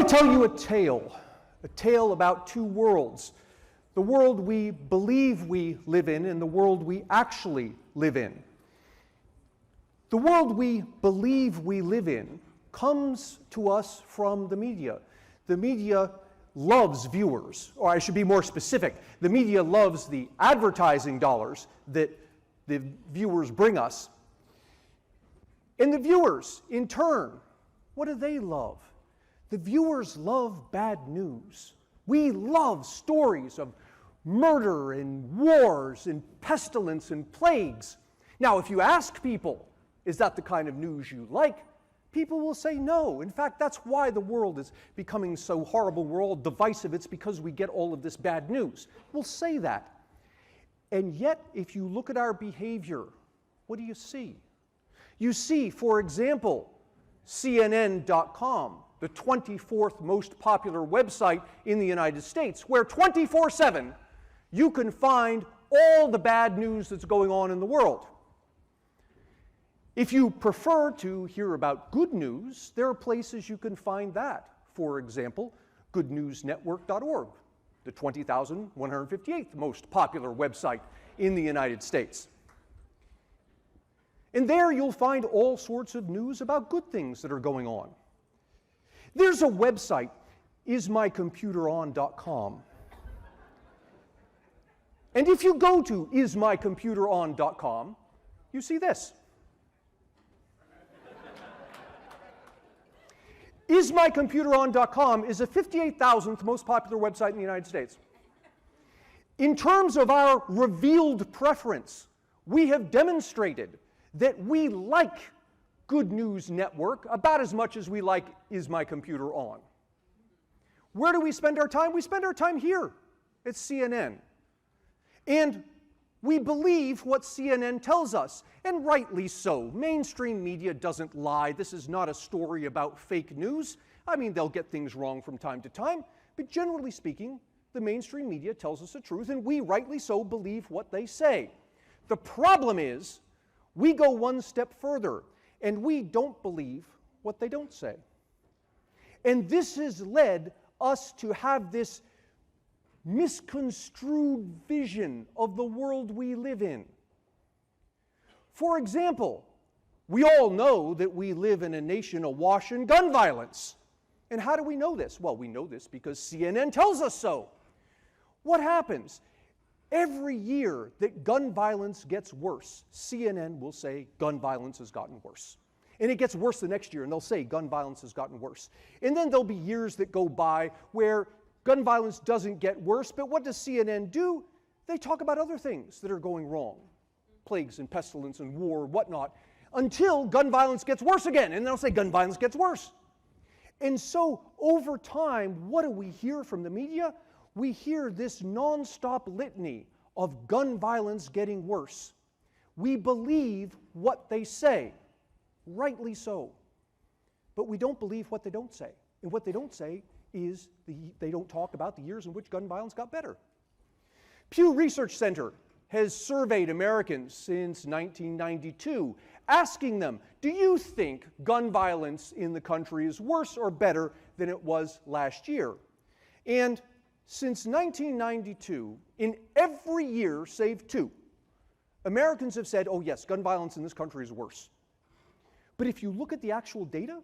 to tell you a tale about two worlds. The world we believe we live in and the world we actually live in. The world we believe we live in comes to us from the media. The media loves viewers, or I should be more specific. The media loves the advertising dollars that the viewers bring us. And the viewers, in turn, what do they love? The viewers love bad news. We love stories of murder and wars and pestilence and plagues. Now, if you ask people, is that the kind of news you like? People will say no. In fact, that's why the world is becoming so horrible. We're all divisive. It's because we get all of this bad news. We'll say that. And yet, if you look at our behavior, what do you see? You see, for example, CNN.com, the 24th most popular website in the United States, where 24/7 you can find all the bad news that's going on in the world. If you prefer to hear about good news, there are places you can find that. For example, goodnewsnetwork.org, the 20,158th most popular website in the United States. And there you'll find all sorts of news about good things that are going on. There's a website, ismycomputeron.com. And if you go to ismycomputeron.com, you see this. Ismycomputeron.com is the 58,000th most popular website in the United States. In terms of our revealed preference, we have demonstrated that we like Good News Network about as much as we like Is My Computer On. Where do we spend our time? We spend our time here at CNN. And we believe what CNN tells us, and rightly so. Mainstream media doesn't lie. This is not a story about fake news. I mean, they'll get things wrong from time to time, but generally speaking, the mainstream media tells us the truth, and we rightly so believe what they say. The problem is, we go one step further, and we don't believe what they don't say. And this has led us to have this misconstrued vision of the world we live in. For example, we all know that we live in a nation awash in gun violence. And how do we know this? Well, we know this because CNN tells us so. What happens? Every year that gun violence gets worse, CNN will say gun violence has gotten worse. And it gets worse the next year, and they'll say gun violence has gotten worse. And then there'll be years that go by where gun violence doesn't get worse, but what does CNN do? They talk about other things that are going wrong. Plagues and pestilence and war, whatnot, until gun violence gets worse again, and they'll say gun violence gets worse. And so, over time, what do we hear from the media? We hear this nonstop litany of gun violence getting worse. We believe what they say, rightly so. But we don't believe what they don't say. And what they don't say is they don't talk about the years in which gun violence got better. Pew Research Center has surveyed Americans since 1992, asking them, do you think gun violence in the country is worse or better than it was last year? And since 1992, in every year save two, Americans have said, oh yes, gun violence in this country is worse. But if you look at the actual data,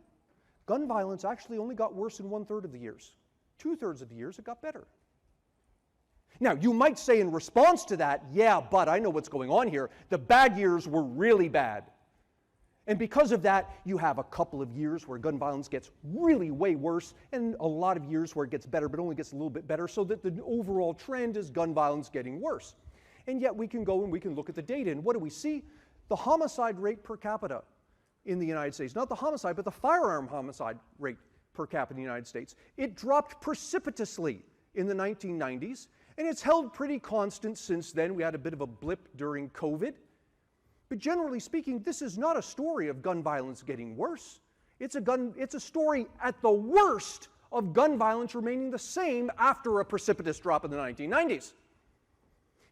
gun violence actually only got worse in 1/3 of the years. 2/3 of the years it got better. Now, you might say in response to that, yeah, but I know what's going on here. The bad years were really bad. And because of that, you have a couple of years where gun violence gets really way worse, and a lot of years where it gets better, but only gets a little bit better, so that the overall trend is gun violence getting worse. And yet we can go and we can look at the data, and what do we see? The homicide rate per capita in the United States, not the homicide, but the firearm homicide rate per capita in the United States, it dropped precipitously in the 1990s, and it's held pretty constant since then. We had a bit of a blip during COVID. But generally speaking, this is not a story of gun violence getting worse. It's a story at the worst of gun violence remaining the same after a precipitous drop in the 1990s.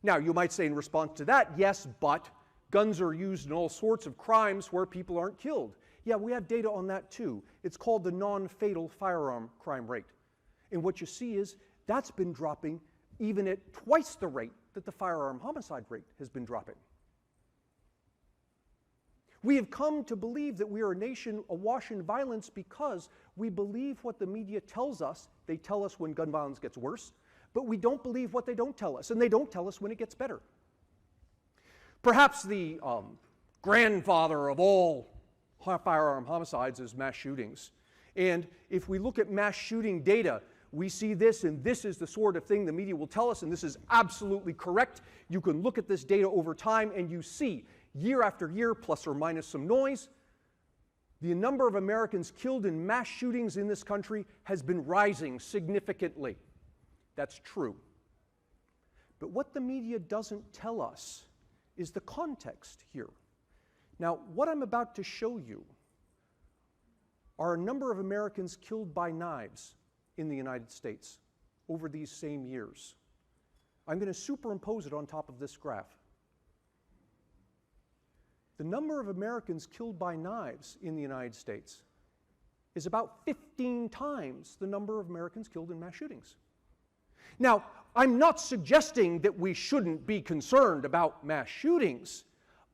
Now, you might say in response to that, yes, but guns are used in all sorts of crimes where people aren't killed. Yeah, we have data on that too. It's called the non-fatal firearm crime rate. And what you see is that's been dropping even at twice the rate that the firearm homicide rate has been dropping. We have come to believe that we are a nation awash in violence because we believe what the media tells us. They tell us when gun violence gets worse, but we don't believe what they don't tell us, and they don't tell us when it gets better. Perhaps the grandfather of all firearm homicides is mass shootings. And if we look at mass shooting data, we see this, and this is the sort of thing the media will tell us, and this is absolutely correct. You can look at this data over time, and you see year after year, plus or minus some noise, the number of Americans killed in mass shootings in this country has been rising significantly. That's true. But what the media doesn't tell us is the context here. Now, what I'm about to show you are a number of Americans killed by knives in the United States over these same years. I'm going to superimpose it on top of this graph. The number of Americans killed by knives in the United States is about 15 times the number of Americans killed in mass shootings. Now, I'm not suggesting that we shouldn't be concerned about mass shootings.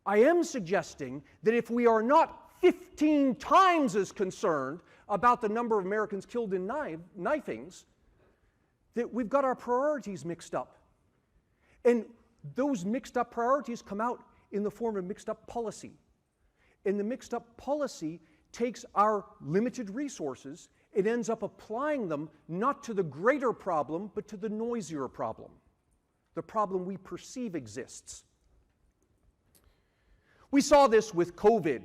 I am suggesting that if we are not 15 times as concerned about the number of Americans killed in knifings, that we've got our priorities mixed up. And those mixed up priorities come out in the form of mixed up policy. And the mixed up policy takes our limited resources, it ends up applying them not to the greater problem, but to the noisier problem, the problem we perceive exists. We saw this with COVID.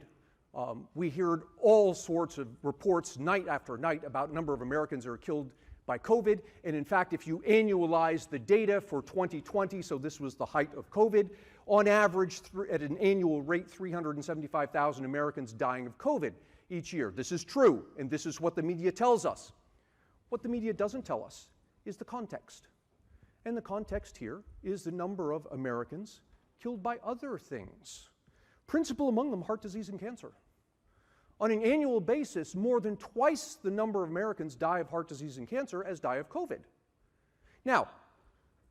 We heard all sorts of reports night after night about the number of Americans that are killed by COVID. And in fact, if you annualize the data for 2020, so this was the height of COVID, on average, at an annual rate, 375,000 Americans dying of COVID each year. This is true, and this is what the media tells us. What the media doesn't tell us is the context. And the context here is the number of Americans killed by other things. Principal among them, heart disease and cancer. On an annual basis, more than twice the number of Americans die of heart disease and cancer as die of COVID. Now,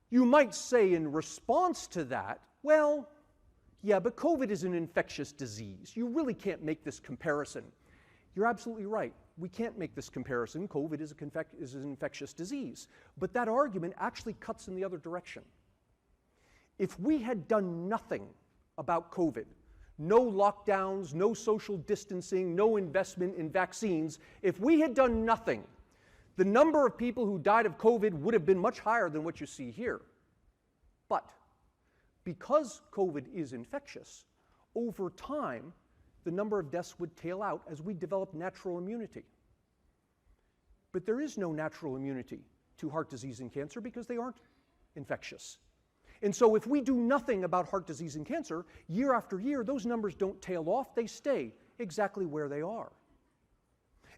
you might say in response to that, well, yeah, but COVID is an infectious disease. You really can't make this comparison. You're absolutely right. We can't make this comparison. COVID is an infectious disease. But that argument actually cuts in the other direction. If we had done nothing about COVID, no lockdowns, no social distancing, no investment in vaccines, if we had done nothing, the number of people who died of COVID would have been much higher than what you see here. But because COVID is infectious, over time, the number of deaths would tail out as we develop natural immunity. But there is no natural immunity to heart disease and cancer because they aren't infectious. And so if we do nothing about heart disease and cancer, year after year, those numbers don't tail off, they stay exactly where they are.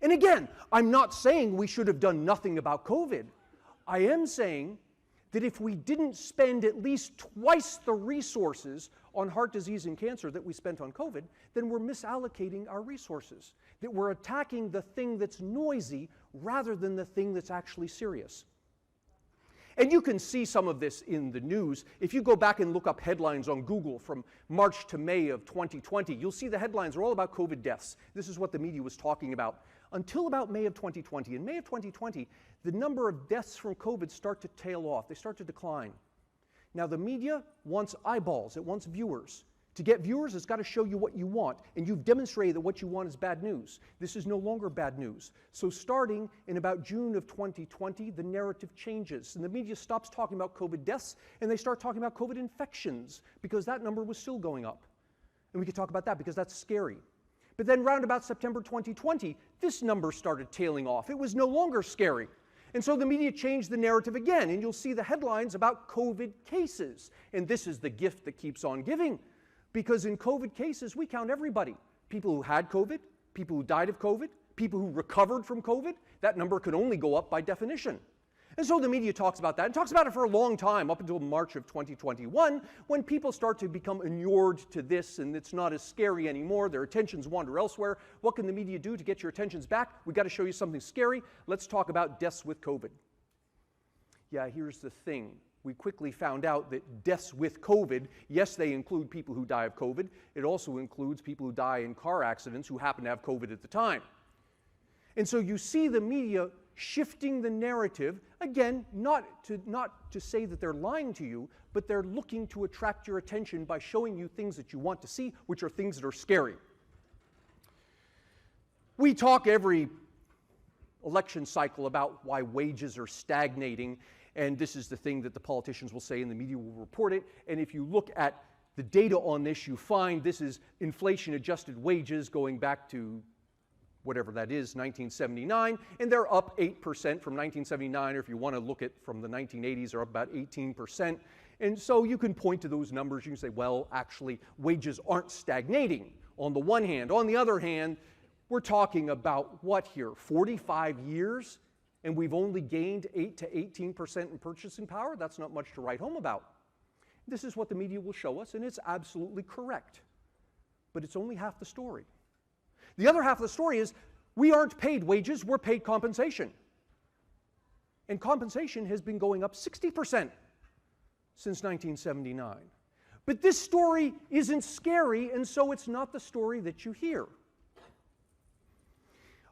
And again, I'm not saying we should have done nothing about COVID. I am saying that if we didn't spend at least twice the resources on heart disease and cancer that we spent on COVID, then we're misallocating our resources, that we're attacking the thing that's noisy rather than the thing that's actually serious. And you can see some of this in the news. If you go back and look up headlines on Google from March to May of 2020, you'll see the headlines are all about COVID deaths. This is what the media was talking about until about May of 2020. In May of 2020, the number of deaths from COVID start to tail off. They start to decline. Now, the media wants eyeballs. It wants viewers. To get viewers, it's got to show you what you want. And you've demonstrated that what you want is bad news. This is no longer bad news. So starting in about June of 2020, the narrative changes. And the media stops talking about COVID deaths, and they start talking about COVID infections, because that number was still going up. And we could talk about that because that's scary. But then round about September 2020, this number started tailing off. It was no longer scary. And so the media changed the narrative again, and you'll see the headlines about COVID cases. And this is the gift that keeps on giving. Because in COVID cases, we count everybody. People who had COVID, people who died of COVID, people who recovered from COVID. That number could only go up by definition. And so the media talks about that, and talks about it for a long time, up until March of 2021, when people start to become inured to this, and it's not as scary anymore. Their attentions wander elsewhere. What can the media do to get your attentions back? We've got to show you something scary. Let's talk about deaths with COVID. Yeah, here's the thing. We quickly found out that deaths with COVID, yes, they include people who die of COVID. It also includes people who die in car accidents who happen to have COVID at the time. And so you see the media shifting the narrative, again, not to say that they're lying to you, but they're looking to attract your attention by showing you things that you want to see, which are things that are scary. We talk every election cycle about why wages are stagnating, and this is the thing that the politicians will say and the media will report it. And if you look at the data on this, you find this is inflation-adjusted wages going back to whatever that is, 1979, and they're up 8% from 1979, or if you want to look at from the 1980s, they're up about 18%. And so you can point to those numbers. You can say, well, actually, wages aren't stagnating on the one hand. On the other hand, we're talking about what here, 45 years, and we've only gained 8 to 18% in purchasing power? That's not much to write home about. This is what the media will show us, and it's absolutely correct. But it's only half the story. The other half of the story is we aren't paid wages, we're paid compensation. And compensation has been going up 60% since 1979. But this story isn't scary, and so it's not the story that you hear.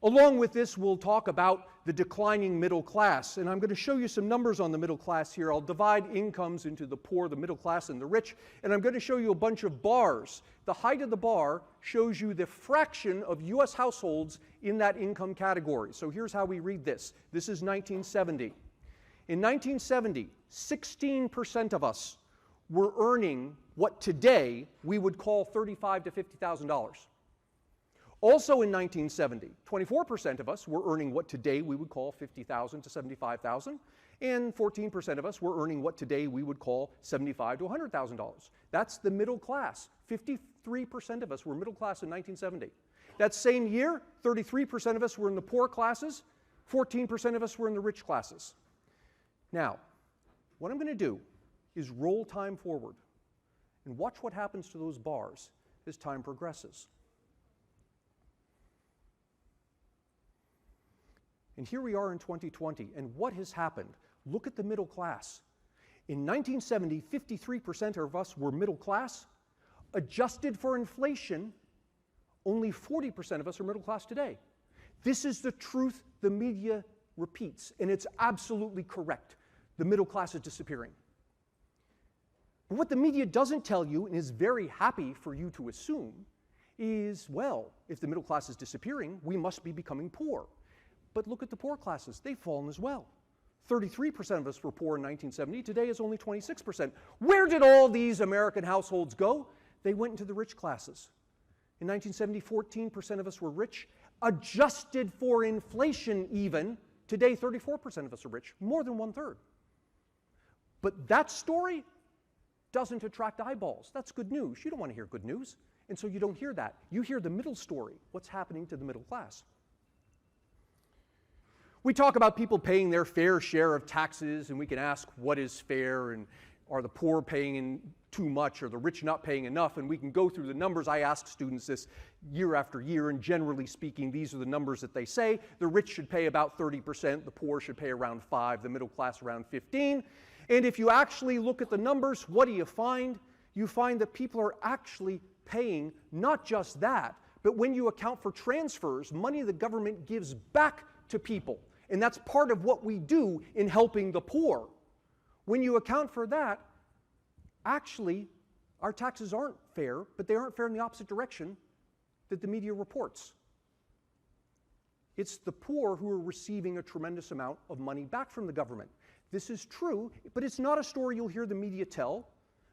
Along with this, we'll talk about the declining middle class, and I'm going to show you some numbers on the middle class here. I'll divide incomes into the poor, the middle class, and the rich, and I'm going to show you a bunch of bars. The height of the bar shows you the fraction of U.S. households in that income category. So here's how we read this. This is 1970. In 1970, 16% of us were earning what today we would call $35,000 to $50,000. Also in 1970, 24% of us were earning what today we would call $50,000 to $75,000, and 14% of us were earning what today we would call $75,000 to $100,000. That's the middle class. 53% of us were middle class in 1970. That same year, 33% of us were in the poor classes, 14% of us were in the rich classes. Now, what I'm going to do is roll time forward and watch what happens to those bars as time progresses. And here we are in 2020, and what has happened? Look at the middle class. In 1970, 53% of us were middle class. Adjusted for inflation, only 40% of us are middle class today. This is the truth the media repeats, and it's absolutely correct. The middle class is disappearing. But what the media doesn't tell you, and is very happy for you to assume, is, well, if the middle class is disappearing, we must be becoming poor. But look at the poor classes. They've fallen as well. 33% of us were poor in 1970. Today is only 26%. Where did all these American households go? They went into the rich classes. In 1970, 14% of us were rich. Adjusted for inflation even, today 34% of us are rich, more than 1/3. But that story doesn't attract eyeballs. That's good news. You don't want to hear good news, and so you don't hear that. You hear the middle story, what's happening to the middle class. We talk about people paying their fair share of taxes, and we can ask what is fair, and are the poor paying in too much, or the rich not paying enough, and we can go through the numbers. I ask students this year after year, and generally speaking, these are the numbers that they say. The rich should pay about 30%, the poor should pay around 5%, the middle class around 15%. And if you actually look at the numbers, what do you find? You find that people are actually paying not just that, but when you account for transfers, money the government gives back to people. And that's part of what we do in helping the poor. When you account for that, actually, our taxes aren't fair, but they aren't fair in the opposite direction that the media reports. It's the poor who are receiving a tremendous amount of money back from the government. This is true, but it's not a story you'll hear the media tell,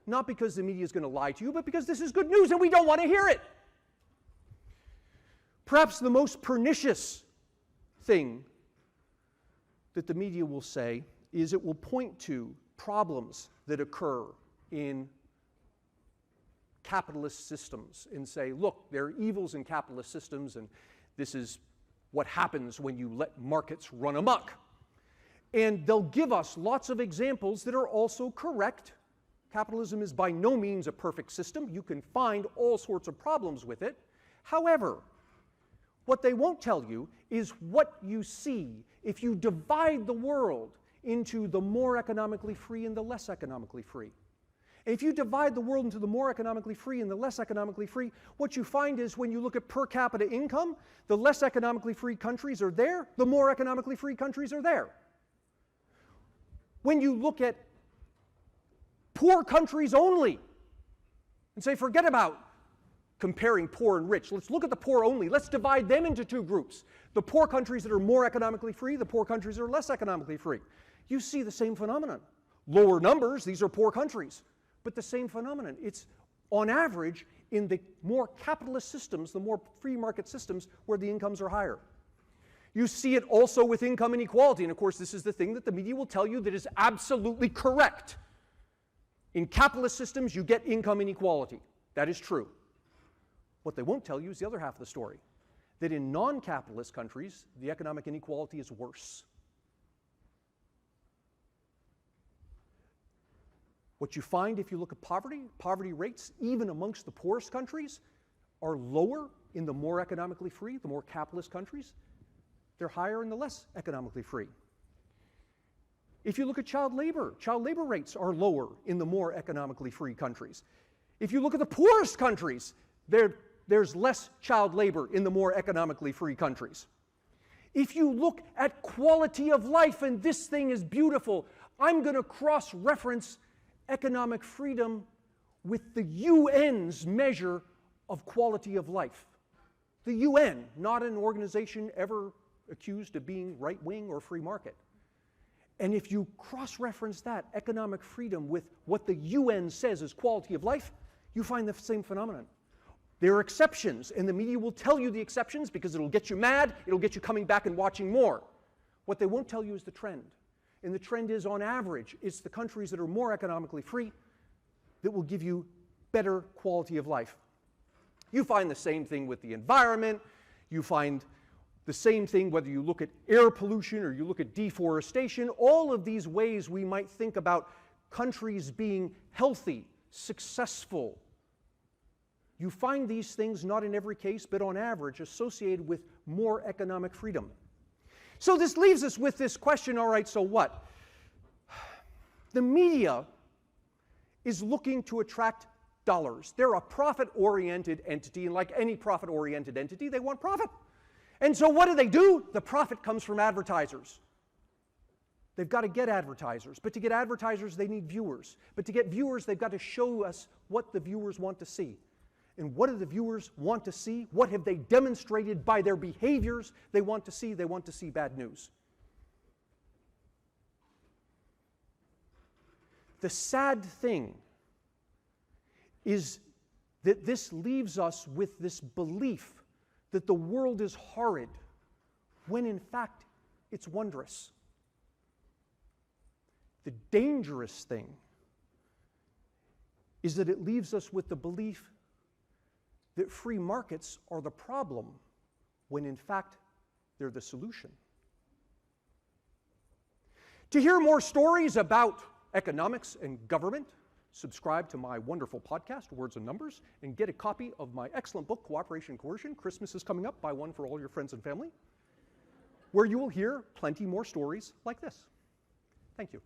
not because the media is going to lie to you, but because this is good news and we don't want to hear it. Perhaps the most pernicious thing that the media will say is it will point to problems that occur in capitalist systems and say, look, there are evils in capitalist systems, and this is what happens when you let markets run amok. And they'll give us lots of examples that are also correct. Capitalism is by no means a perfect system. You can find all sorts of problems with it. However, what they won't tell you is what you see if you divide the world into the more economically free and the less economically free. And if you divide the world into the more economically free and the less economically free, what you find is when you look at per capita income, the less economically free countries are there, the more economically free countries are there. When you look at poor countries only and say, forget about comparing poor and rich. Let's look at the poor only. Let's divide them into two groups. The poor countries that are more economically free, the poor countries that are less economically free. You see the same phenomenon. Lower numbers, these are poor countries, but the same phenomenon. It's on average in the more capitalist systems, the more free market systems where the incomes are higher. You see it also with income inequality, and of course this is the thing that the media will tell you that is absolutely correct. In capitalist systems, you get income inequality. That is true. What they won't tell you is the other half of the story, that in non-capitalist countries, the economic inequality is worse. What you find if you look at poverty rates, even amongst the poorest countries, are lower in the more economically free, the more capitalist countries. They're higher in the less economically free. If you look at child labor rates are lower in the more economically free countries. If you look at the poorest countries, there's less child labor in the more economically free countries. If you look at quality of life, and this thing is beautiful, I'm going to cross-reference economic freedom with the UN's measure of quality of life. The UN, not an organization ever accused of being right-wing or free market. And if you cross-reference that economic freedom with what the UN says is quality of life, you find the same phenomenon. There are exceptions, and the media will tell you the exceptions because it'll get you mad, it'll get you coming back and watching more. What they won't tell you is the trend. And the trend is, on average, it's the countries that are more economically free that will give you better quality of life. You find the same thing with the environment. You find the same thing whether you look at air pollution or you look at deforestation. All of these ways we might think about countries being healthy, successful. You find these things, not in every case, but on average, associated with more economic freedom. So this leaves us with this question, all right, so what? The media is looking to attract dollars. They're a profit-oriented entity, and like any profit-oriented entity, they want profit. And so what do? The profit comes from advertisers. They've got to get advertisers. But to get advertisers, they need viewers. But to get viewers, they've got to show us what the viewers want to see. And what do the viewers want to see? What have they demonstrated by their behaviors they want to see? They want to see bad news. The sad thing is that this leaves us with this belief that the world is horrid, when in fact it's wondrous. The dangerous thing is that it leaves us with the belief that free markets are the problem, when in fact they're the solution. To hear more stories about economics and government, subscribe to my wonderful podcast, Words and Numbers, and get a copy of my excellent book, Cooperation and Coercion. Christmas is coming up. Buy one for all your friends and family, where you will hear plenty more stories like this. Thank you.